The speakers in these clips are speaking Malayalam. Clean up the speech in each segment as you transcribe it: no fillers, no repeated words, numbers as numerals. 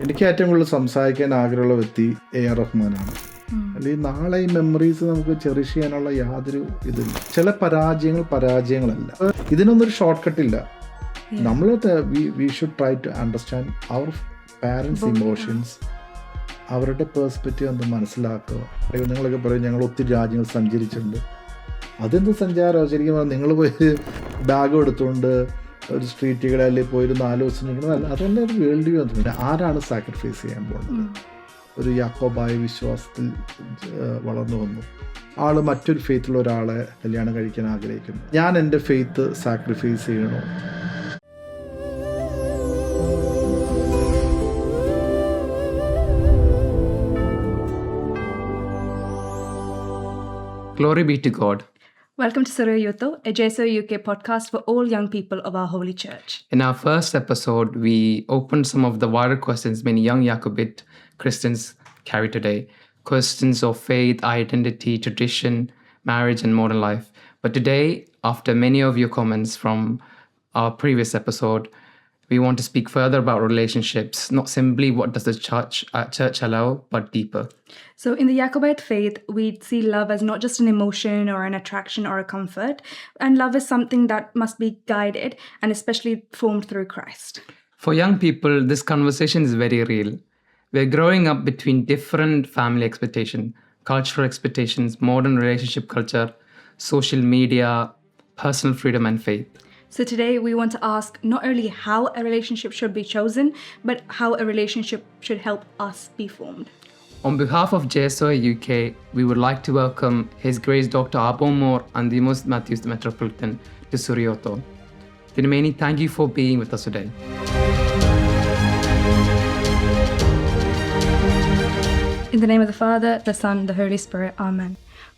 എനിക്ക് ഏറ്റവും കൂടുതൽ സംസാരിക്കാൻ ആഗ്രഹമുള്ള വ്യക്തി AR റഹ്മാനാണ്. അല്ലെങ്കിൽ നാളെ ഈ മെമ്മറീസ് നമുക്ക് ചെറിഷ് ചെയ്യാനുള്ള യാതൊരു ഇതില്ല. ചില പരാജയങ്ങളല്ല. ഇതിനൊന്നൊരു ഷോർട്ട് കട്ടില്ല. നമ്മൾ we should try to understand our parents emotions, അവരുടെ പേഴ്സ്പെക്റ്റീവ് ഒന്ന് മനസ്സിലാക്കുക. നിങ്ങളൊക്കെ പറയും ഞങ്ങൾ ഒത്തിരി രാജ്യങ്ങൾ സഞ്ചരിച്ചിട്ടുണ്ട്. അതെന്ത് സഞ്ചാരമോ? ശരിക്കും പറഞ്ഞാൽ നിങ്ങൾ പോയി ബാഗ് എടുത്തുകൊണ്ട് ഒരു സ്ട്രീറ്റുകളെ അല്ലെങ്കിൽ പോയി 4 ദിവസം നിൽക്കുന്നത് അതല്ല ഒരു വേൾഡ് വ്യൂ. പിന്നെ ആരാണ് സാക്രിഫൈസ് ചെയ്യാൻ പോകുന്നത്? ഒരു യാക്കോബായ വിശ്വാസത്തിൽ വളർന്നു വന്നു ആൾ മറ്റൊരു ഫെയ്ത്തുള്ള ഒരാളെ കല്യാണം കഴിക്കാൻ ആഗ്രഹിക്കുന്നു. ഞാൻ എൻ്റെ ഫെയ്ത്ത് സാക്രിഫൈസ് ചെയ്യണോ? Glory be to God. Welcome to Surrey Yutho, a JSO UK podcast for all young people of our holy church. In our first episode, we opened some of the viral questions many young Jacobite Christians carry today. Questions of faith, identity, tradition, marriage, and modern life. But today, after many of your comments from our previous episode, we want to speak further about relationships, not simply what does the church allow, but deeper. So in the Jacobite faith, we see love as not just an emotion or an attraction or a comfort, and love is something that must be guided and especially formed through Christ. For young people, this conversation is very real. We're growing up between different family expectations, cultural expectations, modern relationship culture, social media, personal freedom, and faith. So today we want to ask not only how a relationship should be chosen, but how a relationship should help us be formed. On behalf of JSO UK, we would like to welcome His Grace Dr. Abomor and the Most Matthews Metropolitan to Surrey Yutho. Tinumeni, thank you for being with us today. In the name of the Father, the Son, the Holy Spirit. Amen.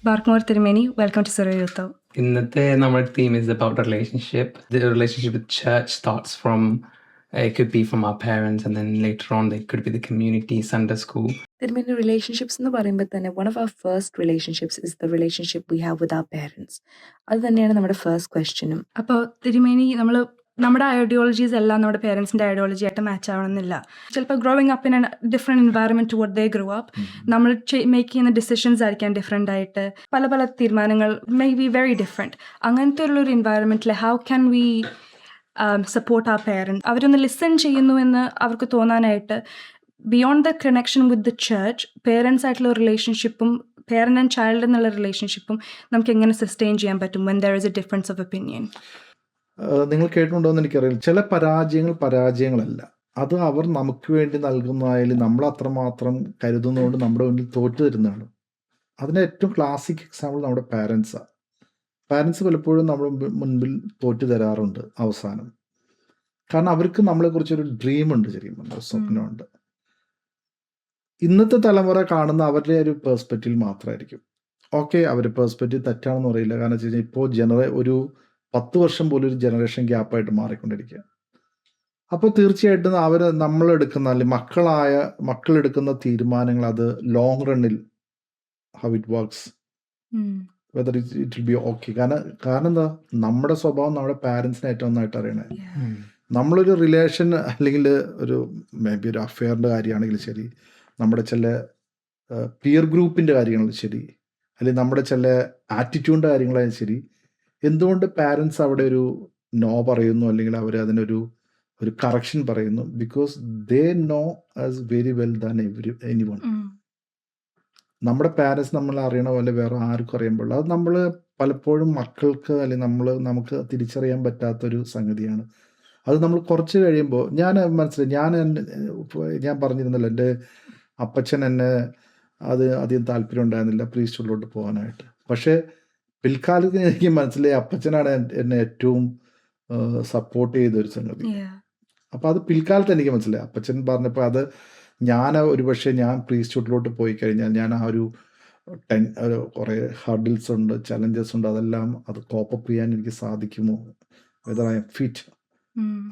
Barkmore Tirumeni, welcome to Surrey Yutho. ഇന്നത്തെ നമ്മുടെ theme is about relationship. The relationship with church starts from, it could be from our parents, and then later on it could be the community, Sunday school. തിരുമേനി, relationships എന്ന് പറയുമ്പോൾ തന്നെ one of our first relationships is the relationship we have with our parents. അത് തന്നെയാണ് നമ്മുടെ ഫസ്റ്റ് ക്വസ്റ്റ്യനും. അപ്പോൾ തിരുമേനി നമ്മുടെ ഐഡിയോളജീസ് എല്ലാം നമ്മുടെ പേരൻസിൻ്റെ ഐഡിയോളജി ആയിട്ട് മാച്ച് ആവണമെന്നില്ല. ചിലപ്പോൾ growing up in a different environment to what they grow up, നമ്മൾ മേക്ക് ചെയ്യുന്ന ഡിസിഷൻസ് ആയിരിക്കാം ഡിഫറെൻ്റ് ആയിട്ട്, പല തീരുമാനങ്ങൾ മേ ബി വെരി ഡിഫറെൻറ്റ്. അങ്ങനത്തെ ഉള്ളൊരു എൻവയറമെൻറ്റിൽ ഹൗ ക്യാൻ വി സപ്പോർട്ട് ആ പേരൻസ്? അവരൊന്ന് ലിസൺ ചെയ്യുന്നു എന്ന് അവർക്ക് തോന്നാനായിട്ട് beyond the connection with the church, parents ആയിട്ടുള്ള റിലേഷൻഷിപ്പും പേരൻ്റ് ആൻഡ് ചൈൽഡ് എന്നുള്ള റിലേഷൻഷിപ്പും നമുക്ക് എങ്ങനെ സസ്റ്റെയിൻ ചെയ്യാൻ പറ്റും when there is A difference of opinion? നിങ്ങൾ കേട്ടിട്ടുണ്ടോ എന്ന് എനിക്കറിയില്ല. ചില പരാജയങ്ങളല്ല, അത് അവർ നമുക്ക് വേണ്ടി നൽകുന്നതായാലും നമ്മൾ അത്രമാത്രം കരുതുന്നതുകൊണ്ട് നമ്മുടെ മുന്നിൽ തോറ്റു തരുന്നതാണ്. അതിന് ഏറ്റവും ക്ലാസിക് എക്സാമ്പിൾ നമ്മുടെ പാരൻസാണ്. പാരൻസ് പലപ്പോഴും നമ്മുടെ മുൻപിൽ തോറ്റു തരാറുണ്ട് അവസാനം. കാരണം അവർക്ക് നമ്മളെക്കുറിച്ചൊരു ഡ്രീമുണ്ട്, ശരിക്കും പറഞ്ഞാൽ സ്വപ്നമുണ്ട്. ഇന്നത്തെ തലമുറ കാണുന്ന അവരുടെ ഒരു പേഴ്സ്പെക്റ്റീവ് മാത്രമായിരിക്കും. ഓക്കെ, അവരുടെ പേഴ്സ്പെക്റ്റീവ് തെറ്റാണെന്ന് പറയില്ല. കാരണം വെച്ച് കഴിഞ്ഞാൽ ഇപ്പോൾ ഒരു 10 വർഷം പോലും ഒരു ജനറേഷൻ ഗ്യാപ്പായിട്ട് മാറിക്കൊണ്ടിരിക്കുക. അപ്പോൾ തീർച്ചയായിട്ടും നമ്മളെടുക്കുന്ന അല്ലെങ്കിൽ മക്കളെടുക്കുന്ന തീരുമാനങ്ങൾ അത് ലോങ് റണ്ണിൽ how it works, whether it will be okay. കാരണം എന്താ, നമ്മുടെ സ്വഭാവം നമ്മുടെ പാരൻസിനെ ഏറ്റവും നന്നായിട്ട് അറിയണേ. നമ്മളൊരു റിലേഷൻ അല്ലെങ്കിൽ ഒരു മേ ബി ഒരു അഫെയറിൻ്റെ കാര്യമാണെങ്കിലും ശരി, നമ്മുടെ ചില പിയർ ഗ്രൂപ്പിൻ്റെ കാര്യങ്ങളാണെങ്കിലും ശരി, അല്ലെങ്കിൽ നമ്മുടെ ചില ആറ്റിറ്റ്യൂഡിൻ്റെ കാര്യങ്ങളായാലും ശരി, എന്തുകൊണ്ട് പാരൻസ് അവിടെ ഒരു നോ പറയുന്നു അല്ലെങ്കിൽ അവർ അതിനൊരു കറക്ഷൻ പറയുന്നു? Because they know as very well than anyone. നമ്മുടെ പാരൻസ് നമ്മൾ അറിയണ പോലെ വേറെ ആർക്കും അറിയാൻ പാടില്ല. അത് നമ്മൾ പലപ്പോഴും മക്കൾക്ക് അല്ലെങ്കിൽ നമുക്ക് തിരിച്ചറിയാൻ പറ്റാത്തൊരു സംഗതിയാണ്. അത് നമ്മൾ കുറച്ച് കഴിയുമ്പോൾ ഞാൻ പറഞ്ഞിരുന്നല്ലോ, എൻ്റെ അപ്പച്ചൻ എന്നെ അധികം താല്പര്യം ഉണ്ടായിരുന്നില്ല പ്രീസ്റ്റ്ഹുഡിലോട്ട് പോകാനായിട്ട്. പക്ഷേ പിൽക്കാലത്തിന് എനിക്ക് മനസ്സിലായി അപ്പച്ചനാണ് എന്നെ ഏറ്റവും സപ്പോർട്ട് ചെയ്തൊരു സംഗതി. അപ്പോൾ അത് പിൽക്കാലത്ത് എനിക്ക് മനസ്സിലായി. അപ്പച്ചൻ പറഞ്ഞപ്പോൾ അത് ഞാൻ പ്രീസ്റ്റ്ഹുഡിലോട്ട് പോയി കഴിഞ്ഞാൽ ഞാൻ ആ ഒരു കുറേ ഹർഡിൽസ് ഉണ്ട്, ചലഞ്ചസ് ഉണ്ട്, അത് കോപ്പപ്പ് ചെയ്യാൻ എനിക്ക് സാധിക്കുമോ, വെദർ ഐ എം ഫിറ്റ്,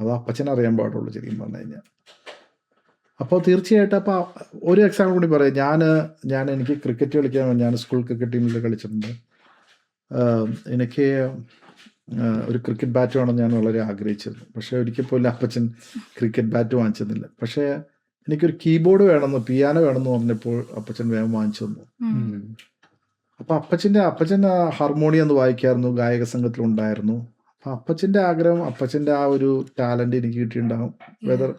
അത് അപ്പച്ചൻ അറിയാൻ പാടുള്ളൂ ശരിക്കും പറഞ്ഞു കഴിഞ്ഞാൽ. അപ്പോൾ തീർച്ചയായിട്ടും അപ്പോൾ ഒരു എക്സാമ്പിൾ കൂടി പറയാം. എനിക്ക് ക്രിക്കറ്റ് കളിക്കാൻ ഞാൻ സ്കൂൾ ക്രിക്കറ്റ് ടീമിൽ കളിച്ചിട്ടുണ്ട്. എനിക്ക് ഒരു ക്രിക്കറ്റ് ബാറ്റ് വേണം ഞാൻ വളരെ ആഗ്രഹിച്ചിരുന്നു. പക്ഷേ ഒരിക്കൽ പോലും അപ്പച്ചൻ ക്രിക്കറ്റ് ബാറ്റ് വാങ്ങിച്ചതില്ല. പക്ഷേ എനിക്കൊരു കീബോർഡ് വേണമെന്ന്, പിയാനോ വേണമെന്ന് പറഞ്ഞപ്പോൾ അപ്പച്ചൻ വേഗം വാങ്ങിച്ചു തന്നു. അപ്പോൾ അപ്പച്ചൻ ഹാർമോണിയം ഒന്ന് വായിക്കായിരുന്നു, ഗായക സംഘത്തിലുണ്ടായിരുന്നു. അപ്പോൾ അപ്പച്ചൻ്റെ ആഗ്രഹം, അപ്പച്ചൻ്റെ ആ ഒരു ടാലൻറ്റ് എനിക്ക് കിട്ടിയിട്ടുണ്ടാകും. വെതർ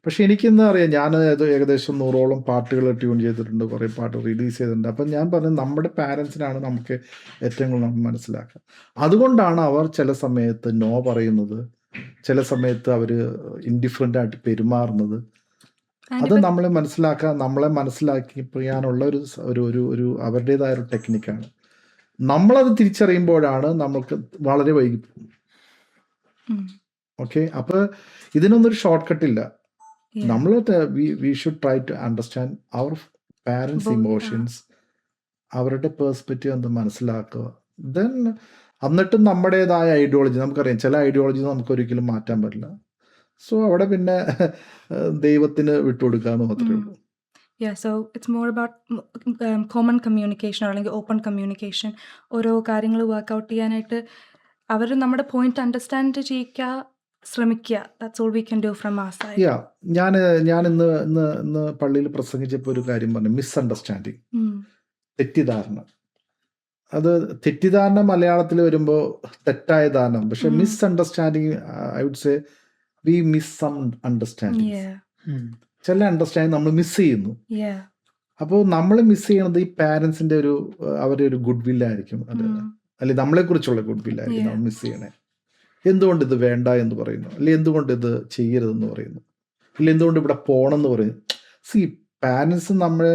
പക്ഷെ എനിക്കെന്താ അറിയാം, ഞാൻ ഏകദേശം 100ഓളം പാട്ടുകൾ ട്യൂൺ ചെയ്തിട്ടുണ്ട്, കുറേ പാട്ട് റിലീസ് ചെയ്തിട്ടുണ്ട്. അപ്പം ഞാൻ പറഞ്ഞു, നമ്മുടെ പാരൻസിനാണ് നമുക്ക് ഏറ്റവും കൂടുതൽ നമ്മൾ മനസ്സിലാക്കുക. അതുകൊണ്ടാണ് അവർ ചില സമയത്ത് നോ പറയുന്നത്, ചില സമയത്ത് അവർ ഇൻഡിഫറൻ്റ് ആയിട്ട് പെരുമാറുന്നത്. അത് നമ്മളെ മനസ്സിലാക്കിയാനുള്ള ഒരു അവരുടേതായ ഒരു ടെക്നിക്കാണ്. നമ്മളത് തിരിച്ചറിയുമ്പോഴാണ് നമുക്ക് വളരെ വൈകി പോകും. ഓക്കെ, അപ്പോൾ ഇതിനൊന്നൊരു ഷോർട്ട് കട്ടില്ല. നമ്മൾ we should try to understand our parents emotions, അവരുടെ പേഴ്സ്പെക്റ്റീവ് എന്ത് മനസ്സിലാക്കുക. ദെൻ എന്നിട്ടും നമ്മുടേതായ ഐഡിയോളജി, നമുക്കറിയാം ചില ഐഡിയോളജി നമുക്ക് ഒരിക്കലും മാറ്റാൻ പറ്റില്ല. സോ അവിടെ പിന്നെ ദൈവത്തിന് വിട്ടുകൊടുക്കാന്ന് മാത്രമേ ഉള്ളൂ. Yeah, so it's more about common communication അല്ലെങ്കിൽ ഓപ്പൺ കമ്മ്യൂണിക്കേഷൻ. ഓരോ കാര്യങ്ങൾ വർക്കൗട്ട് ചെയ്യാനായിട്ട് അവർ നമ്മുടെ പോയിന്റ് അണ്ടർസ്റ്റാൻഡ് ചെയ്യിക്കുക, ശ്രമിക്കുക. That's all we can do from our side. ഞാൻ ഇന്ന് പള്ളിയിൽ പ്രസംഗിച്ചപ്പോൾ ഒരു കാര്യം പറഞ്ഞു, മിസ്അണ്ടർസ്റ്റാൻഡിങ്, തെറ്റിദ്ധാരണ. അത് തെറ്റിദ്ധാരണ മലയാളത്തിൽ വരുമ്പോൾ തെറ്റായ ധാരണ, പക്ഷെ misunderstanding, I would say we miss some understanding. ചില അണ്ടർസ്റ്റാൻഡിങ് നമ്മൾ മിസ് ചെയ്യുന്നു. അപ്പോൾ നമ്മൾ മിസ് ചെയ്യണത് ഈ പാരൻസിന്റെ അവരുടെ ഒരു ഗുഡ് വില്ലായിരിക്കും, അല്ലെങ്കിൽ നമ്മളെക്കുറിച്ചുള്ള ഗുഡ് വില്ലായിരിക്കും നമ്മൾ മിസ് ചെയ്യണേ. എന്തുകൊണ്ട് ഇത് വേണ്ട എന്ന് പറയുന്നു, അല്ലെങ്കിൽ എന്തുകൊണ്ട് ഇത് ചെയ്യരുതെന്ന് പറയുന്നു, അല്ലെങ്കിൽ എന്തുകൊണ്ട് ഇവിടെ പോകണമെന്ന് പറയുന്നു. സി, പാരൻസ് നമ്മളെ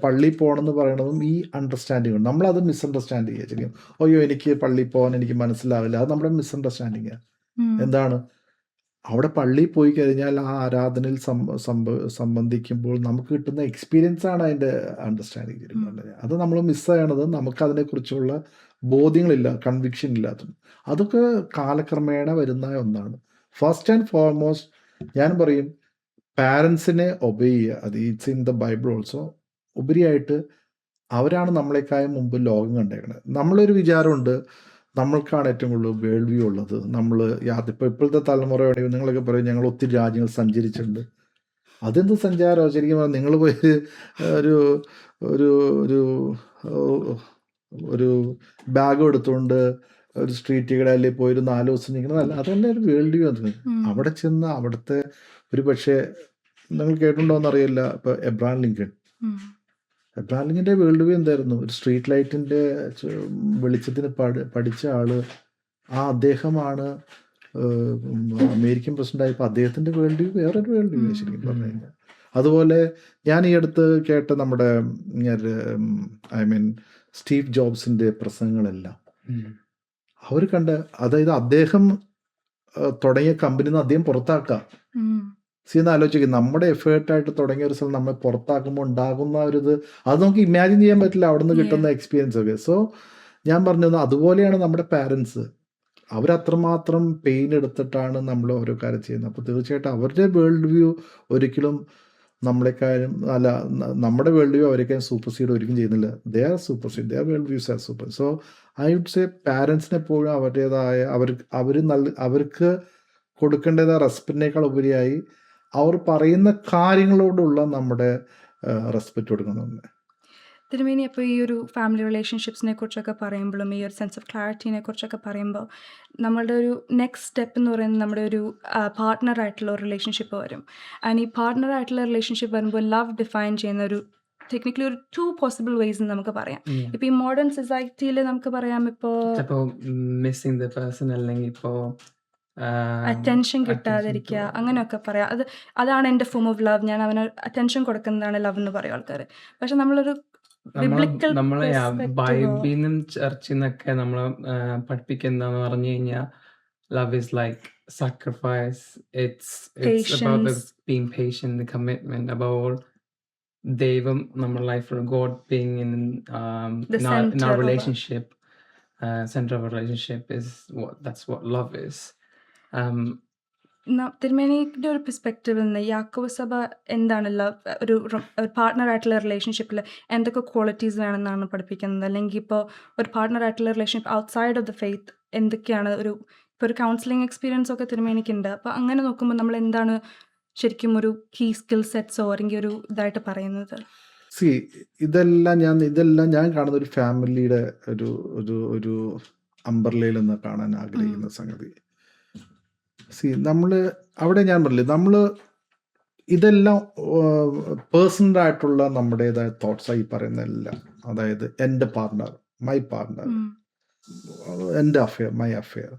പള്ളിയിൽ പോകണമെന്ന് പറയണതും ഈ അണ്ടർസ്റ്റാൻഡിങ് ഉണ്ട്. നമ്മളത് മിസ്അണ്ടർസ്റ്റാൻഡ് ചെയ്യുക ശരിക്കും. അയ്യോ, എനിക്ക് പള്ളിയിൽ പോകാൻ എനിക്ക് മനസ്സിലാവില്ല, അത് നമ്മുടെ മിസ്അണ്ടർസ്റ്റാൻഡിങ്. എന്താണ്, അവിടെ പള്ളിയിൽ പോയി കഴിഞ്ഞാൽ ആ ആരാധനയിൽ സംബന്ധിക്കുമ്പോൾ നമുക്ക് കിട്ടുന്ന എക്സ്പീരിയൻസ് ആണ് അതിൻ്റെ അണ്ടർസ്റ്റാൻഡിങ് ശരിക്കും. അത് നമ്മൾ മിസ്സായണത് നമുക്കതിനെക്കുറിച്ചുള്ള ബോധ്യങ്ങളില്ല, കൺവിക്ഷൻ ഇല്ലാത്തത്. അതൊക്കെ കാലക്രമേണ വരുന്ന ഒന്നാണ്. ഫസ്റ്റ് ആൻഡ് ഫോർമോസ്റ്റ് ഞാൻ പറയും, പാരൻസിനെ ഒബേ ചെയ്യുക. അത് it's in the Bible also. ഉപരിയായിട്ട് അവരാണ് നമ്മളെക്കാളും മുമ്പ് ലോകം കണ്ടേക്കണത്. നമ്മളൊരു വിചാരമുണ്ട്, നമ്മൾക്കാണ് ഏറ്റവും കൂടുതൽ വേൾഡ് വ്യൂ ഉള്ളത്. നമ്മൾ ഇപ്പോഴത്തെ തലമുറയാണെങ്കിൽ നിങ്ങളൊക്കെ പറയും ഞങ്ങൾ ഒത്തിരി രാജ്യങ്ങൾ സഞ്ചരിച്ചിട്ടുണ്ട്. അതെന്ത് സഞ്ചാരമോ ശരിക്കും പറഞ്ഞാൽ. നിങ്ങൾ പോയി ഒരു ഒരു ഒരു ഒരു ബാഗ് എടുത്തുകൊണ്ട് ഒരു സ്ട്രീറ്റ് കടയിൽ പോയി ഒരു 4 ദിവസം നിൽക്കുന്നതല്ല, അതല്ല ഒരു വേൾഡ് വ്യൂ. അത് അവിടെ ചെന്ന് അവിടുത്തെ ഒരു പക്ഷേ നിങ്ങൾ കേട്ടിട്ടുണ്ടോയെന്ന് അറിയില്ല, ഇപ്പോൾ എബ്രഹാം ലിങ്കൻ്റെ വേൾഡ് വ്യൂ എന്തായിരുന്നു? ഒരു സ്ട്രീറ്റ് ലൈറ്റിൻ്റെ വെളിച്ചത്തിന് പഠിച്ച ആള്, അദ്ദേഹമാണ് അമേരിക്കൻ പ്രസിഡന്റ് ആയപ്പോൾ അദ്ദേഹത്തിൻ്റെ വേൾഡ് വ്യൂ വേറൊരു വേൾഡ് വ്യൂ ശരിക്കും പറഞ്ഞു കഴിഞ്ഞാൽ. അതുപോലെ ഞാൻ ഈ അടുത്ത് കേട്ട നമ്മുടെ സ്റ്റീവ് ജോബ്സിൻ്റെ പ്രസംഗങ്ങളെല്ലാം അവർ അതായത് അദ്ദേഹം തുടങ്ങിയ കമ്പനിയിൽ നിന്ന് അദ്ദേഹം പുറത്താക്കുക. എന്ന് ആലോചിക്കുക, നമ്മുടെ എഫേർട്ടായിട്ട് തുടങ്ങിയ ഒരു സ്ഥലം നമ്മൾ പുറത്താക്കുമ്പോൾ ഉണ്ടാകുന്ന അത് നമുക്ക് ഇമാജിൻ ചെയ്യാൻ പറ്റില്ല അവിടെ നിന്ന് കിട്ടുന്ന എക്സ്പീരിയൻസ് ഒക്കെ. സോ ഞാൻ പറഞ്ഞത് അതുപോലെയാണ് നമ്മുടെ പാരൻസ്. അവരത്രമാത്രം പെയിൻ എടുത്തിട്ടാണ് നമ്മൾ ഓരോ കാര്യം ചെയ്യുന്നത്. അപ്പോൾ തീർച്ചയായിട്ടും അവരുടെ വേൾഡ് വ്യൂ ഒരിക്കലും നമ്മളെക്കാളും നമ്മുടെ വേൾഡ് വ്യൂ അവരെക്കാളും സൂപ്പർസീഡ് ഒരിക്കലും ചെയ്യുന്നില്ല. They are supersede, they are world views are super. So I would say പാരൻസിന് എപ്പോഴും അവരുടേതായ അവർക്ക് കൊടുക്കേണ്ടതായ റെസ്പെക്റ്റിനേക്കാൾ ഉപരിയായി അവർ പറയുന്ന കാര്യങ്ങളോടുള്ള നമ്മുടെ റെസ്പെക്റ്റ് കൊടുക്കുന്നുണ്ട്. തിരുമേനി, അപ്പോൾ ഈ ഒരു ഫാമിലി റിലേഷൻഷിപ്സിനെ കുറിച്ചൊക്കെ പറയുമ്പോഴും ഈ ഒരു സെൻസ് ഓഫ് ക്ലാരിറ്റിനെ കുറിച്ചൊക്കെ പറയുമ്പോൾ നമ്മളുടെ ഒരു നെക്സ്റ്റ് സ്റ്റെപ്പ് എന്ന് പറയുന്നത് നമ്മുടെ ഒരു പാർട്ട്ണറായിട്ടുള്ള ഒരു റിലേഷൻഷിപ്പ് വരും. ആൻഡ് ഈ പാർട്ട്ണറായിട്ടുള്ള റിലേഷൻഷിപ്പ് വരുമ്പോൾ ലവ് ഡിഫൈൻ ചെയ്യുന്ന ഒരു ടെക്നിക്കലി ഒരു 2 പോസിബിൾ വേസ് എന്ന് നമുക്ക് പറയാം. ഇപ്പോൾ ഈ മോഡേൺ സൊസൈറ്റിയിൽ നമുക്ക് പറയാം, ഇപ്പോൾ മിസ്സിംഗ് ദ പേഴ്സൺ, അല്ലെങ്കിൽ ഇപ്പോൾ അറ്റൻഷൻ കിട്ടാതിരിക്കുക, അങ്ങനെയൊക്കെ പറയാം. അതാണ് എൻ്റെ ഫോം ഓഫ് ലവ്, ഞാൻ അവന് അറ്റൻഷൻ കൊടുക്കുന്നതാണ് ലവ് എന്ന് പറയും ആൾക്കാർ. പക്ഷെ നമ്മളൊരു നമ്മളെ ബൈബിളിനും ചർച്ചിൽ നിന്നൊക്കെ നമ്മൾ പഠിപ്പിക്കുന്നതെന്ന് പറഞ്ഞു കഴിഞ്ഞാൽ love is like sacrifice, it's about being patient, the commitment, about all ദൈവം നമ്മുടെ ലൈഫിൽ, God being in our relationship, center of a relationship is that's what love is. തിരുമേനിയുടെ ഒരു പെർസ്പെക്റ്റീവിൽ നിന്ന് യാക്കോബ് സഭ എന്താണ് ലവ്, ഒരു പാർട്ട്ണറായിട്ടുള്ള റിലേഷൻഷിപ്പിൽ എന്തൊക്കെ ക്വാളിറ്റീസ് വേണമെന്നാണ് പഠിപ്പിക്കുന്നത്? അല്ലെങ്കിൽ ഇപ്പോൾ ഒരു പാർട്ട്ണറായിട്ടുള്ള relationship outside of the faith എന്തൊക്കെയാണ്? ഇപ്പോൾ ഒരു കൗൺസിലിംഗ് എക്സ്പീരിയൻസ് ഒക്കെ തിരുമേനിക്കുണ്ട്. അപ്പോൾ അങ്ങനെ നോക്കുമ്പോൾ നമ്മൾ എന്താണ് ശരിക്കും ഒരു കീ സ്കിൽ സെറ്റ്സോ അല്ലെങ്കിൽ ഒരു ഇതായിട്ട് പറയുന്നത്? സി ഇതെല്ലാം ഞാൻ കാണുന്ന ഒരു ഫാമിലിയുടെ ഒരു ഒരു ഒരു അംബർലയിൽ നിന്ന് കാണാൻ ആഗ്രഹിക്കുന്ന സംഗതി. സി അവിടെ ഞാൻ പറഞ്ഞില്ലേ, ഇതെല്ലാം പേഴ്സണലായിട്ടുള്ള നമ്മുടേതായ തോട്ട്സായി പറയുന്ന എല്ലാം. അതായത് എൻ്റെ പാർട്ണർ, മൈ പാർട്ണർ, എൻ്റെ അഫെയർ, മൈ അഫെയർ.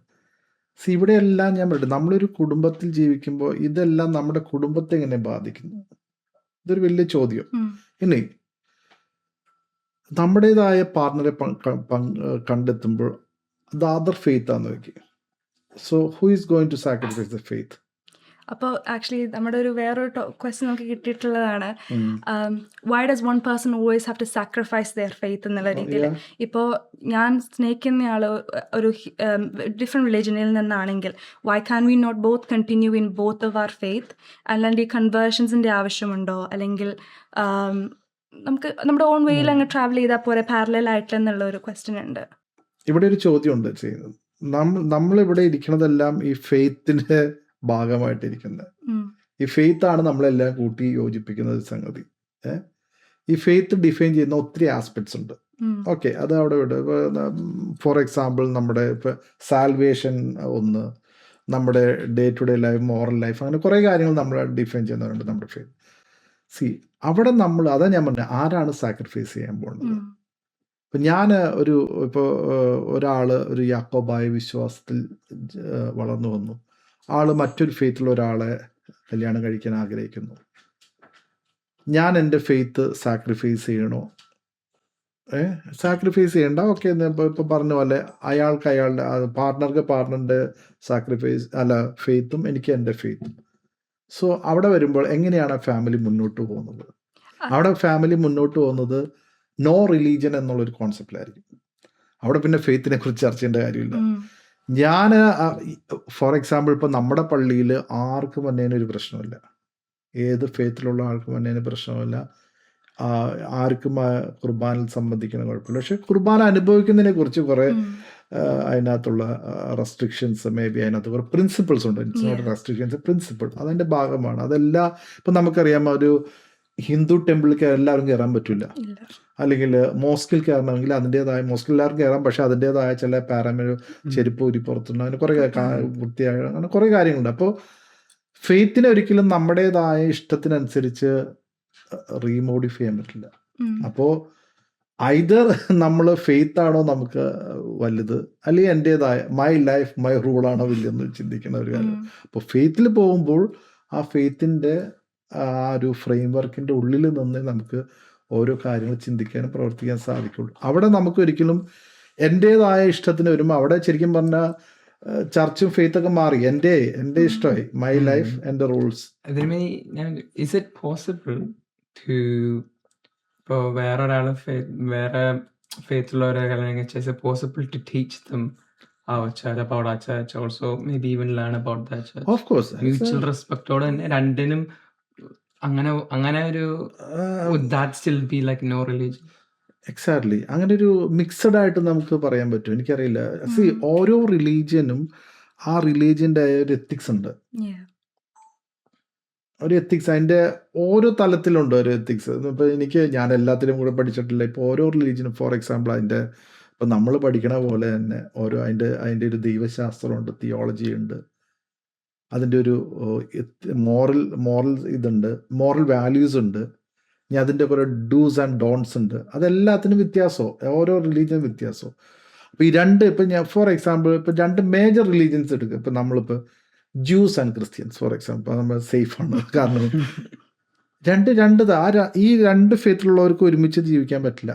സി ഇവിടെയെല്ലാം ഞാൻ പറയട്ടെ, നമ്മളൊരു കുടുംബത്തിൽ ജീവിക്കുമ്പോൾ ഇതെല്ലാം നമ്മുടെ കുടുംബത്തെ എങ്ങനെ ബാധിക്കുന്നു? ഇതൊരു വലിയ ചോദ്യം. ഇനി നമ്മുടേതായ പാർട്ണറെ കണ്ടെത്തുമ്പോൾ ദ അതർ ഫെയ്ത്ത് ആണെന്ന് നോക്കി. So who is going to sacrifice the faith? അപ്പോൾ ആക്ച്വലി നമ്മുടെ ഒരു വേറൊരു ക്വസ്റ്റ്യൻ നമുക്ക് കിട്ടിയിട്ടുള്ളതാണ്, why does one person always have to sacrifice their faith എന്നുള്ള രീതിയിൽ. ഇപ്പോൾ ഞാൻ സ്നേഹിക്കുന്നയാൾ ഒരു ഡിഫറെൻറ്റ് റിലീജിയനിൽ നിന്നാണെങ്കിൽ why can we not both continue in both of our faith? അല്ലാണ്ട് ഈ കൺവേർഷൻസിൻ്റെ ആവശ്യമുണ്ടോ? അല്ലെങ്കിൽ നമുക്ക് നമ്മുടെ ഓൺ വേയിൽ അങ്ങ് ട്രാവൽ ചെയ്താൽ പോരെ പാരലൽ ആയിട്ട് എന്നുള്ള ഒരു ക്വസ്റ്റ്യൻ ഉണ്ട്. ഇവിടെ ഒരു ചോദ്യമുണ്ട് ചെയ്യുന്നത്. നമ്മളിവിടെ ഇരിക്കുന്നതെല്ലാം ഈ ഫെയ്ത്തിൻ്റെ ഭാഗമായിട്ടിരിക്കുന്നത്. ഈ ഫെയ്ത്ത് ആണ് നമ്മളെല്ലാം കൂട്ടി യോജിപ്പിക്കുന്ന ഒരു സംഗതി. ഈ ഫെയ്ത്ത് ഡിഫൈൻ ചെയ്യുന്ന ഒത്തിരി ആസ്പെക്ട്സ് ഉണ്ട്. ഓക്കെ, അത് അവിടെ വിട്. ഫോർ എക്സാമ്പിൾ നമ്മുടെ ഇപ്പം സാൽവേഷൻ ഒന്ന്, നമ്മുടെ day to day life, moral life, അങ്ങനെ കുറേ കാര്യങ്ങൾ നമ്മൾ ഡിഫൈൻ ചെയ്യുന്നവരുണ്ട് നമ്മുടെ ഫെയ്ത്ത്. സി അവിടെ അതാ ഞാൻ പറഞ്ഞത്, ആരാണ് സാക്രിഫൈസ് ചെയ്യാൻ പോകുന്നത്? ഇപ്പം ഞാൻ ഒരാൾ ഒരു യാക്കോബായ വിശ്വാസത്തിൽ വളർന്നു വന്നു. ആൾ മറ്റൊരു ഫെയ്ത്തുള്ള ഒരാളെ കല്യാണം കഴിക്കാൻ ആഗ്രഹിക്കുന്നു. ഞാൻ എൻ്റെ ഫെയ്ത്ത് സാക്രിഫൈസ് ചെയ്യണോ? സാക്രിഫൈസ് ചെയ്യണ്ട. ഓക്കെ, ഇപ്പോൾ പറഞ്ഞ പോലെ അയാൾക്ക് അയാളുടെ പാർട്ട്ണർക്ക് പാർട്ട്ണറിൻ്റെ ഫെയ്ത്തും എനിക്ക് എൻ്റെ ഫെയ്ത്തും. സോ അവിടെ വരുമ്പോൾ എങ്ങനെയാണ് ഫാമിലി മുന്നോട്ട് പോകുന്നത്? അവിടെ ഫാമിലി മുന്നോട്ട് പോകുന്നത് നോ റിലീജിയൻ എന്നുള്ളൊരു കോൺസെപ്റ്റിലായിരിക്കും. അവിടെ പിന്നെ ഫെയ്ത്തിനെ കുറിച്ച് ചർച്ച ചെയ്യേണ്ട കാര്യമില്ല. ഞാൻ ഫോർ എക്സാമ്പിൾ ഇപ്പം നമ്മുടെ പള്ളിയിൽ ആർക്കും വന്നതിനൊരു പ്രശ്നമില്ല, ഏത് ഫെയ്ത്തിലുള്ള ആൾക്കും വന്നതിന് പ്രശ്നമില്ല, ആർക്കും കുർബാനയിൽ സംബന്ധിക്കുന്ന കുഴപ്പമില്ല. പക്ഷെ കുർബാന അനുഭവിക്കുന്നതിനെ കുറിച്ച് കുറേ അതിനകത്തുള്ള റെസ്ട്രിക്ഷൻസ്, മേ ബി അതിനകത്ത് കുറേ പ്രിൻസിപ്പിൾസ് ഉണ്ട്. ഇറ്റ്സ് നോട്ട് റെസ്ട്രിക്ഷൻസ്, പ്രിൻസിപ്പിൾ അതിൻ്റെ ഭാഗമാണ്. അതെല്ലാം ഇപ്പം നമുക്കറിയാം, ഒരു ഹിന്ദു ടെമ്പിളിൽ എല്ലാവരും കയറാൻ പറ്റില്ല, അല്ലെങ്കിൽ മോസ്കിൽ കയറണമെങ്കിൽ അതിൻ്റെതായ, മോസ്കിൽ എല്ലാവരും കയറാം, പക്ഷെ അതിൻ്റെതായ ചില ചെരുപ്പ് ഊരി പുറത്തുണ്ട്, അങ്ങനെ കുറേ വൃത്തിയായ, അങ്ങനെ കുറേ കാര്യങ്ങളുണ്ട്. അപ്പോൾ ഫെയ്ത്തിനെ ഒരിക്കലും നമ്മുടേതായ ഇഷ്ടത്തിനനുസരിച്ച് റീമോഡിഫൈ ചെയ്യാൻ പറ്റില്ല. അപ്പോൾ ഐദർ നമ്മൾ ഫെയ്ത്ത് ആണോ നമുക്ക് വലുത്, അല്ലെങ്കിൽ എൻ്റേതായ മൈ ലൈഫ് മൈ റൂളാണോ വലുതെന്ന് ചിന്തിക്കുന്ന ഒരു കാര്യം. അപ്പോൾ ഫെയ്ത്തിൽ പോകുമ്പോൾ ആ ഫെയ്ത്തിൻ്റെ ആ ഒരു ഫ്രെയിം വർക്കിൻ്റെ ഉള്ളിൽ നിന്ന് നമുക്ക് ഓരോ കാര്യങ്ങൾ ചിന്തിക്കാനും പ്രവർത്തിക്കാൻ സാധിക്കുള്ളൂ. അവിടെ നമുക്ക് ഒരിക്കലും എൻ്റേതായ ഇഷ്ടത്തിന് വരുമ്പോൾ അവിടെ ശരിക്കും പറഞ്ഞാൽ ചർച്ചും ഫെയ്ത്തൊക്കെ മാറി. എൻ്റെ ഇഷ്ടമായി, മൈ ലൈഫ്, എൻ്റെ rules. Is it possible to, ഇപ്പോൾ വേറെ ഫെയ്ത്തുള്ളവരെ കല്യാണം കഴിച്ചാൽ, is it possible to teach them our church, about our church also, maybe even learn about that church? Of course. Mutual respectോടെ തന്നെ രണ്ടിനും അങ്ങനെ ഒരു would that still be like no religion? Exactly, അങ്ങനെ ഒരു മിക്സഡ് ആയിട്ട് നമുക്ക് പറയാൻ പറ്റും, എനിക്കറിയില്ല. സി ഓരോ റിലീജിയനും ആ റിലീജിയൻ്റെ ഒരു എത്തിക്സ് ഉണ്ട്, ഒരു എത്തിക്സ് അതിൻ്റെ ഓരോ തലത്തിലുണ്ട് ഒരു എത്തിക്സ്. ഇപ്പോൾ ഞാൻ എല്ലാത്തിലും കൂടെ പഠിച്ചിട്ടില്ല. ഇപ്പോൾ ഓരോ റിലീജിയനും ഫോർ എക്സാമ്പിൾ അതിൻ്റെ ഇപ്പം നമ്മൾ പഠിക്കണ പോലെ തന്നെ ഓരോ അതിൻ്റെ ഒരു ദൈവശാസ്ത്രമുണ്ട്, തിയോളജി ഉണ്ട്, അതിൻ്റെ ഒരു മോറൽ ഇതുണ്ട്, മോറൽ വാല്യൂസ് ഉണ്ട്, ഇനി അതിൻ്റെ കുറേ ഡൂസ് ആൻഡ് ഡോൺസ് ഉണ്ട്. അതെല്ലാത്തിനും വ്യത്യാസമോ, ഓരോ റിലീജിയനും വ്യത്യാസമോ. അപ്പോൾ ഈ ഇപ്പം ഞാൻ ഫോർ എക്സാമ്പിൾ ഇപ്പം 2 മേജർ റിലീജിയൻസ് എടുക്കുക. ഇപ്പം നമ്മളിപ്പോൾ juice and Christians for example, നമ്മൾ സേഫാണ്. കാരണം ഈ 2 ഫെയ്ത്തിലുള്ളവർക്ക് ഒരുമിച്ച് ജീവിക്കാൻ പറ്റില്ല.